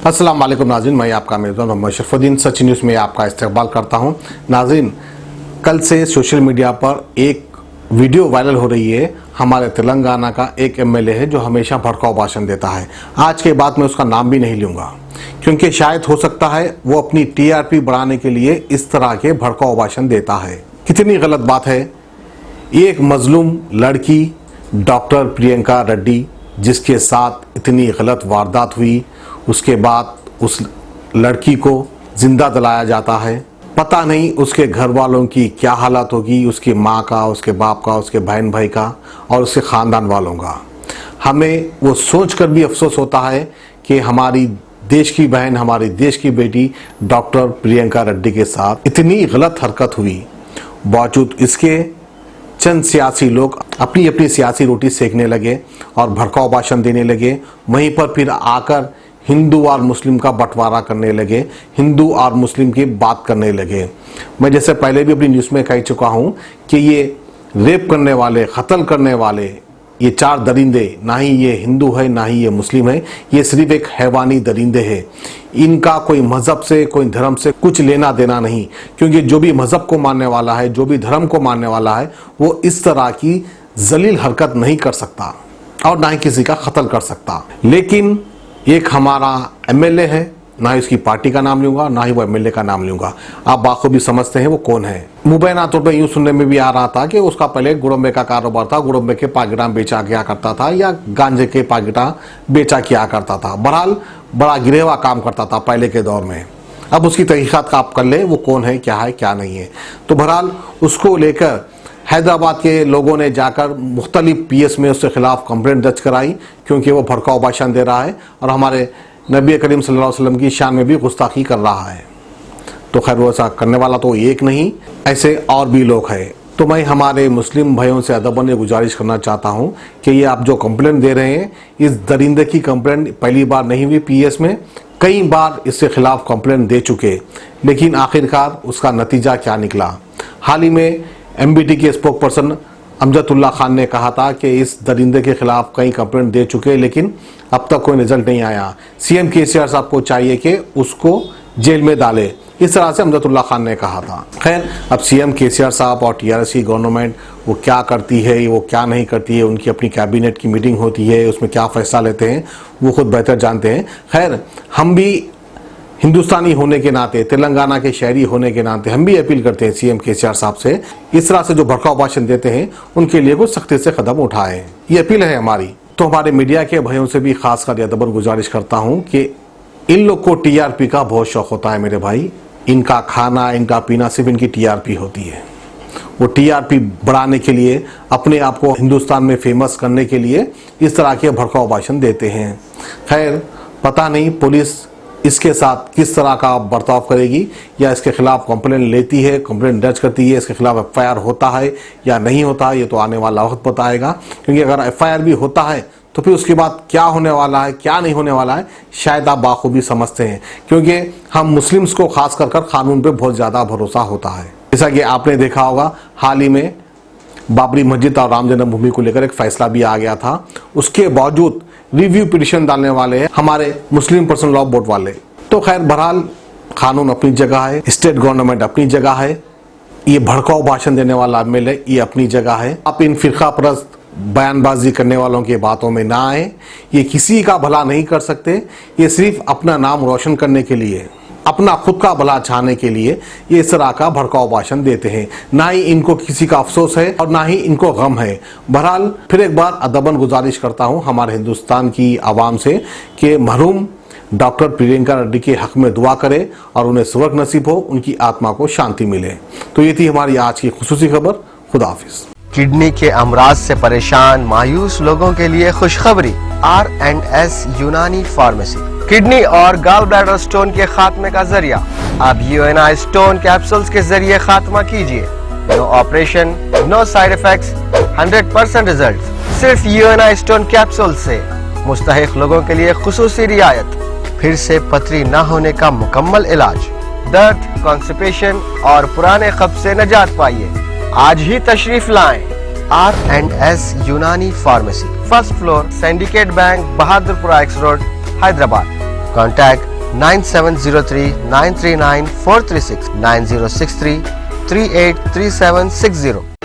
अस्सलाम वालेकुम नाज़रीन, मैं आपका मेज़बान मोहम्मद शरफुद्दीन सच न्यूज़ में आपका इस्तकबाल करता हूं। नाज़रीन, कल से सोशल मीडिया पर एक वीडियो वायरल हो रही है। हमारे तेलंगाना का एक एमएलए है जो हमेशा भड़काऊ भाषण देता है। आज के बाद मैं उसका नाम भी नहीं लूँगा, क्योंकि शायद हो सकता है वो अपनी टीआरपी बढ़ाने के लिए इस तरह के भड़काऊ भाषण देता है। कितनी गलत बात है। एक मजलूम लड़की डॉक्टर प्रियंका रेड्डी, जिसके साथ इतनी गलत वारदात हुई, उसके बाद उस लड़की को जिंदा जलाया जाता है। पता नहीं उसके घर वालों की क्या हालत होगी, उसकी माँ का, उसके बाप का, उसके बहन भाई का और उसके ख़ानदान वालों का। हमें वो सोचकर भी अफसोस होता है कि हमारी देश की बहन, हमारी देश की बेटी डॉक्टर प्रियंका रेड्डी के साथ इतनी गलत हरकत हुई। बावजूद इसके चंद सियासी लोग अपनी अपनी सियासी रोटी सेकने लगे और भड़काऊ भाषण देने लगे। वहीं पर फिर आकर हिंदू और मुस्लिम का बंटवारा करने लगे, हिंदू और मुस्लिम की बात करने लगे। मैं जैसे पहले भी अपनी न्यूज़ में कह चुका हूं कि ये रेप करने वाले, कत्ल करने वाले ये चार दरिंदे, ना ही ये हिंदू है ना ही ये मुस्लिम है, ये सिर्फ एक हैवानी दरिंदे हैं। इनका कोई मज़हब से, कोई धर्म से कुछ लेना देना नहीं, क्योंकि जो भी मज़हब को मानने वाला है, जो भी धर्म को मानने वाला है, वो इस तरह की जलील हरकत नहीं कर सकता और ना ही किसी का कत्ल कर सकता। लेकिन एक हमारा एमएलए है, ना ही उसकी पार्टी का नाम लूंगा, ना ही वो एमएलए का नाम लूंगा। आप बाखूबी समझते हैं वो कौन है। मुबैना तौर पर यूं सुनने में भी आ रहा था कि उसका पहले गुड़म्बे का कारोबार था, गुड़म्बे के पाकिटा बेचा किया करता था या गांजे के पाकिटा बेचा किया करता था। बहरहाल बड़ा गिरेवा काम करता था पहले के दौर में। अब उसकी तहकीकात का आप कर ले, वो कौन है, क्या नहीं है। तो बहरहाल उसको लेकर हैदराबाद के लोगों ने जाकर मुख्तलिफ पीएस में उसके खिलाफ कंप्लेंट दर्ज कराई, क्योंकि वो भड़काऊ भाषण दे रहा है और हमारे नबी करीम सल्लल्लाहु अलैहि वसल्लम की शान में भी गुस्ताखी कर रहा है। तो खैर वो ऐसा करने वाला तो एक नहीं, ऐसे और भी लोग हैं। तो मैं हमारे मुस्लिम भाइयों से अदबन गुजारिश करना चाहता हूँ कि ये आप जो कंप्लेंट दे रहे हैं, इस दरिंदे की कंप्लेंट पहली बार नहीं हुई पीएस में, कई बार इसके खिलाफ कंप्लेंट दे चुके, लेकिन आखिरकार उसका नतीजा क्या निकला। हाल ही में एमबीटी के स्पोक पर्सन अमजदुल्ला खान ने कहा था कि इस दरिंदे के खिलाफ कई कंप्लेंट दे चुके, लेकिन अब तक कोई रिजल्ट नहीं आया। सीएम केसीआर साहब को चाहिए कि उसको जेल में डाले, इस तरह से अमजदुल्ला खान ने कहा था। खैर, अब सीएम केसीआर साहब और टीआरएस की गवर्नमेंट वो क्या करती है, वो क्या नहीं करती है, उनकी अपनी कैबिनेट की मीटिंग होती है, उसमें क्या फैसला लेते हैं वो खुद बेहतर जानते हैं। खैर, हम भी हिंदुस्तानी होने के नाते, तेलंगाना के शहरी होने के नाते हम भी अपील करते हैं सीएम केसीआर साहब से, इस तरह से जो भड़काऊ भाषण देते हैं उनके लिए कुछ सख्ती से कदम उठाएं। ये अपील है हमारी। तो हमारे मीडिया के भाइयों से भी खासकर अदबन गुजारिश करता हूं कि इन लोग को टीआरपी का बहुत शौक होता है मेरे भाई। इनका खाना, इनका पीना सिर्फ इनकी टीआरपी होती है। वो टीआरपी बढ़ाने के लिए, अपने आप को हिंदुस्तान में फेमस करने के लिए इस तरह के भड़काऊ भाषण देते हैं। खैर, पता नहीं पुलिस इसके साथ किस तरह का बर्ताव करेगी, या इसके खिलाफ कंप्लेंट लेती है, कंप्लेंट दर्ज करती है, इसके खिलाफ एफआईआर होता है या नहीं होता है, ये तो आने वाला वक्त बताएगा। क्योंकि अगर एफआईआर भी होता है तो फिर उसके बाद क्या होने वाला है, क्या नहीं होने वाला है, शायद आप बाखूबी समझते हैं। क्योंकि हम मुस्लिम्स को खास कर कानून पे बहुत ज़्यादा भरोसा होता है। जैसा कि आपने देखा होगा, हाल ही में बाबरी मस्जिद और राम जन्मभूमि को लेकर एक फैसला भी आ गया था। उसके बावजूद रिव्यू पिटिशन डालने वाले हैं हमारे मुस्लिम पर्सनल लॉ बोर्ड वाले। तो खैर, बहरहाल कानून अपनी जगह है, स्टेट गवर्नमेंट अपनी जगह है, ये भड़काऊ भाषण देने वाला एमएलए ये अपनी जगह है। आप इन फिरका परस्त बयानबाजी करने वालों की बातों में ना आए। ये किसी का भला नहीं कर सकते, ये सिर्फ अपना नाम रोशन करने के लिए, अपना खुद का भला चाहने के लिए ये इस तरह का भड़काऊ भाषण देते हैं। ना ही इनको किसी का अफसोस है और ना ही इनको गम है। बहरहाल, फिर एक बार अदबन गुजारिश करता हूँ हमारे हिंदुस्तान की आवाम से कि मरहूम डॉक्टर प्रियंका रेड्डी के हक में दुआ करे और उन्हें स्वर्ग नसीब हो, उनकी आत्मा को शांति मिले। तो ये थी हमारी आज की खुसूसी खबर। खुदा हाफिज। किडनी के अमराज से परेशान मायूस लोगों के लिए खुशखबरी, R&S यूनानी फार्मेसी किडनी और गॉल ब्लैडर स्टोन के खात्मे का जरिया। अब UNI स्टोन कैप्सूल्स के जरिए खात्मा कीजिए। No operation, no side effects, 100% result. सिर्फ UNI स्टोन कैप्सूल से मुस्तहिक लोगों के लिए खुसूसी रियायत। फिर से पथरी न होने का मुकम्मल इलाज, दर्द, कॉन्स्टिपेशन और पुराने कब्ज से निजात पाइए। आज ही तशरीफ लाएं। R&S यूनानी pharmacy, first floor, syndicate bank, Bahadurpura x road, Hyderabad. Contact 9703 939 436 9063 383760।